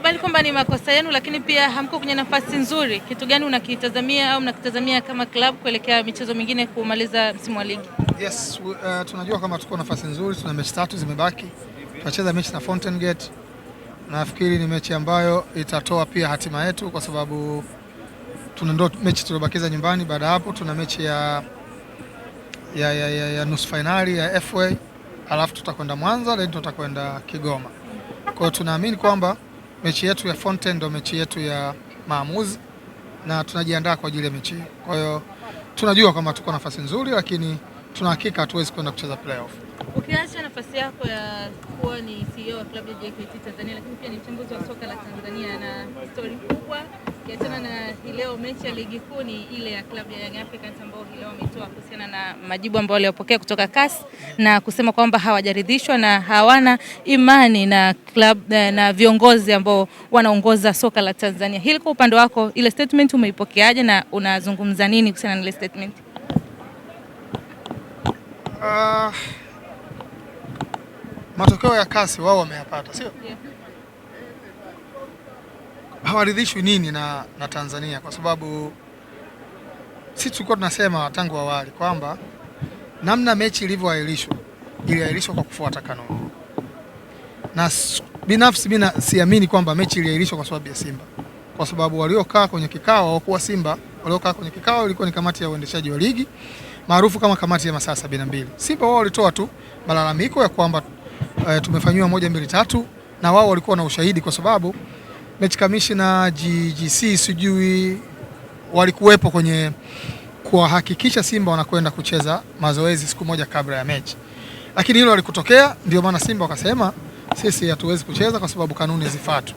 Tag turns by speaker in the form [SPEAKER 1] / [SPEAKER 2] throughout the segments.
[SPEAKER 1] Mmekubali kwamba ni makosa yenu, lakini pia hamko kwenye nafasi nzuri. Kitu gani unakitazamia au mnakitazamia kama club kuelekea michezo mingine kumaliza msimu wa ligi?
[SPEAKER 2] Yes, tunajua kama tuko nafasi nzuri, tuna mechi 3 zimebaki. Tunacheza mechi na Fountain Gate. Nafikiri ni mechi ambayo itatoa pia hatima yetu kwa sababu tuna mechi tulizobakiza nyumbani. Baada hapo tuna mechi ya nusu finali ya FA, alafu tutakwenda Mwanza, then tutakwenda Kigoma. Kwa hiyo tunaamini kwamba mechi yetu ya Fountain ndio mechi yetu ya maamuzi na tunajiandaa kwa ajili ya mechi. Kwa hiyo tunajua kama tuko nafasi nzuri, lakini tuna hakika hatuwezi kwenda kucheza playoff.
[SPEAKER 1] Ukiacha nafasi yako ya kuwa ni CEO wa klabu ya JKT Tanzania, lakini pia ni mchambuzi wa soka la Tanzania na story kubwa kiachana na leo mechi ya ligi kuu ni ile ya klabu ya Young Africans ambao leo wametoa kuhusiana na majibu ambayo waliopokea kutoka CAS na kusema kwamba hawajaridhishwa na hawana imani na club na viongozi ambao wanaongoza soka la Tanzania. Hili kwa upande wako, ile statement umeipokeaje na unazungumza nini kuhusiana na ile statement?
[SPEAKER 2] Matokeo ya CAS wao wameyapata, sio? Yeah. Hawaridhishwi nini na Tanzania kwa sababu sisi tulikuwa tunasema tangu awali kwamba namna mechi ilivyoahirishwa iliahirishwa kwa kufuata kanuni. Na binafsi mimi siamini kwamba mechi iliahirishwa kwa sababu ya Simba. Kwa sababu waliokaa kwenye kikao hawakuwa Simba, waliokaa kwenye kikao ilikuwa ni kamati ya uendeshaji wa ligi maarufu kama kamati ya masaa 72. Simba wao walitoa tu malalamiko ya kwamba tumefanywa 1 2 3 na wao walikuwa na ushahidi kwa sababu mechi commissioner GGC sijui walikuwepo kwenye kuhakikisha Simba wanakwenda kucheza mazoezi siku moja kabla ya mechi. Lakini hilo halikutokea, ndio maana Simba wakasema sisi hatuwezi kucheza kwa sababu kanuni zifuatwe.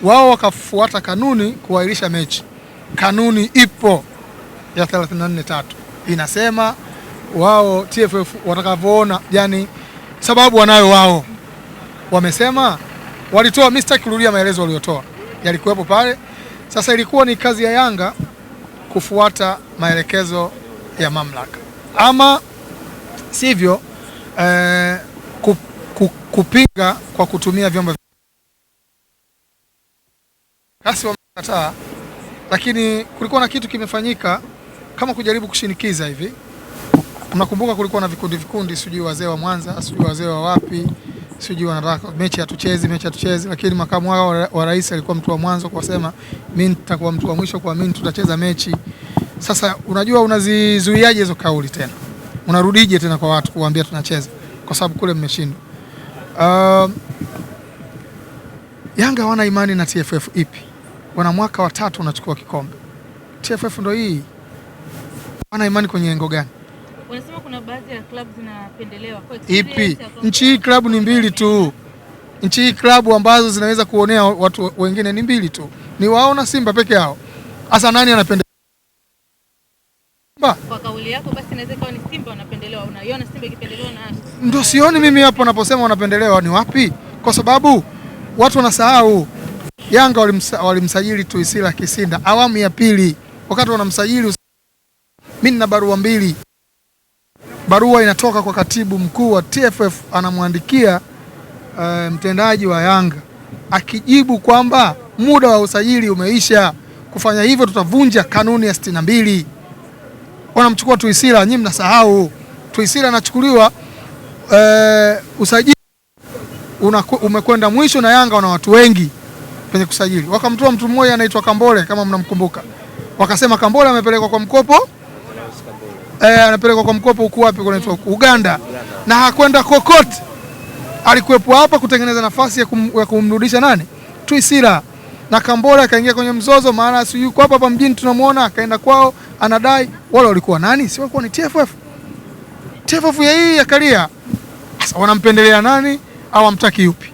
[SPEAKER 2] Wao wakafuata kanuni kuahirisha mechi. Kanuni ipo ya 34-3. Inasema wao TFF watakavyoona, yani sababu wanayo wao. Wamesema walitoa mistake, kurudia maelezo waliotoa yalikuwepo pale. Sasa ilikuwa ni kazi ya Yanga kufuata maelekezo ya mamlaka, ama sivyo kupinga kwa kutumia vyombo. CAS wamekataa, lakini kulikuwa na kitu kimefanyika kama kujaribu kushinikiza hivi. Mnakumbuka kulikuwa na vikundi, sijui wazee wa Mwanza, sijui wazee wa wapi, sijui wanataka mechi hatuchezi, lakini makamu wa rais alikuwa mtu wa mwanzo kwa kusema mimi nitakuwa mtu wa mwisho kwa mimi tutacheza mechi. Sasa unajua unazizuiaje hizo kauli tena? Unarudije tena kwa watu kuambia tunacheza kwa sababu kule mmeshindwa? Yanga hawana imani na TFF ipi? Wana mwaka wa 3 unachukua kikombe. TFF ndio hii. Wana imani kwenye engo gani?
[SPEAKER 1] Wanasema kuna baadhi ya club zinapendelewa. Kwa
[SPEAKER 2] ipi? Nchi hii klabu ni 2 tu. Nchi hii klabu ambazo zinaweza kuonea watu wengine ni 2 tu. Ni waona Simba peke yao. Hasa nani anapendelewa?
[SPEAKER 1] Kwa kauli yako basi inaweza kuwa ni Simba wanapendelewa. Unaiona Simba ikipendelewa na
[SPEAKER 2] ndio sioni mimi hapo naposema wanapendelewa ni wapi? Kwa sababu watu wanasahau Yanga walimsajili Tuisila Kisinda awamu ya pili. Wakati wanamsajili mimi nina barua 2. Barua inatoka kwa katibu mkuu wa TFF, anamwandikia mtendaji wa Yanga akijibu kwamba muda wa usajili umeisha, kufanya hivyo tutavunja kanuni ya 62. Wanamchukua Tuisila, nyinyi mnasahau Tuisila anachukuliwa usajili umekwenda mwisho na Yanga wana watu wengi kwenye kusajili. Wakamtoa mtu mmoja anaitwa Kambole kama mnamkumbuka. Wakasema Kambole amepelekwa kwa mkopo. Anapelekwa kwa mkopo huko wapi kunaitwa Uganda. Na hakwenda kokote. Alikuwepo hapa kutengeneza nafasi ya kumrudisha nani? Tuisila. Na Kambole akaingia kwenye mzozo, maana si yuko hapa mjini tunamuona, akaenda kwao anadai. Wale walikuwa nani? Si walikuwa ni TFF. TFF ya hii ya Karia. Sasa wanampendelea nani au amtaki yupi?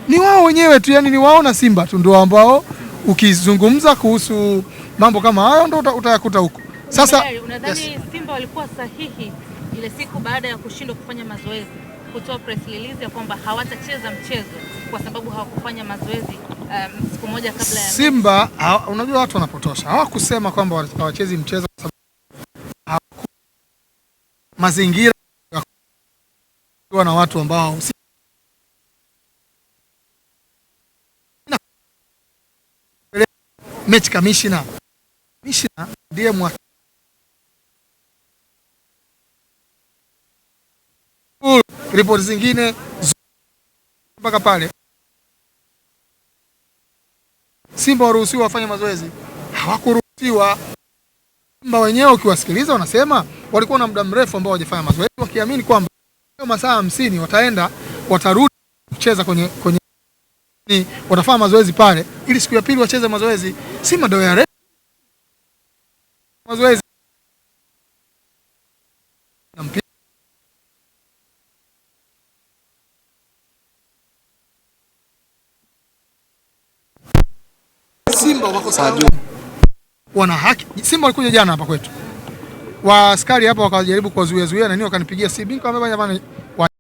[SPEAKER 2] Ni wao wenyewe tu, yani ni wao na Simba tu ndio ambao ukizungumza kuhusu mambo kama hayo ndio utayakuta huko. Sasa
[SPEAKER 1] unadhani yes, Simba walikuwa sahihi ile siku baada ya kushindwa kufanya mazoezi kutoa press release ya kwamba hawatacheza mchezo kwa sababu hawakufanya mazoezi siku moja kabla ya
[SPEAKER 2] Simba? Unajua watu wanapotosha. Hawakusema kwamba hawachezi mchezo kwa sababu mazingira na watu ambao Mechi kamishna ndiye ripoti zingine mpaka pale Simba waruhusiwa wafanye mazoezi, hawakuruhusiwa. Simba wenyewe ukiwasikiliza wanasema walikuwa na muda mrefu ambao hawajafanya mazoezi, wakiamini kwamba masaa 50 wataenda watarudi kucheza kwenye watafanya mazoezi pale ili siku ya pili wacheze mazoezi. Simba ndio ya mazoezi Simba wako sawa, wana haki. Simba walikuja jana hapa kwetu, waaskari hapa wakajaribu kuwazuia na nini, wakanipigia simu, nikamwambia bwana,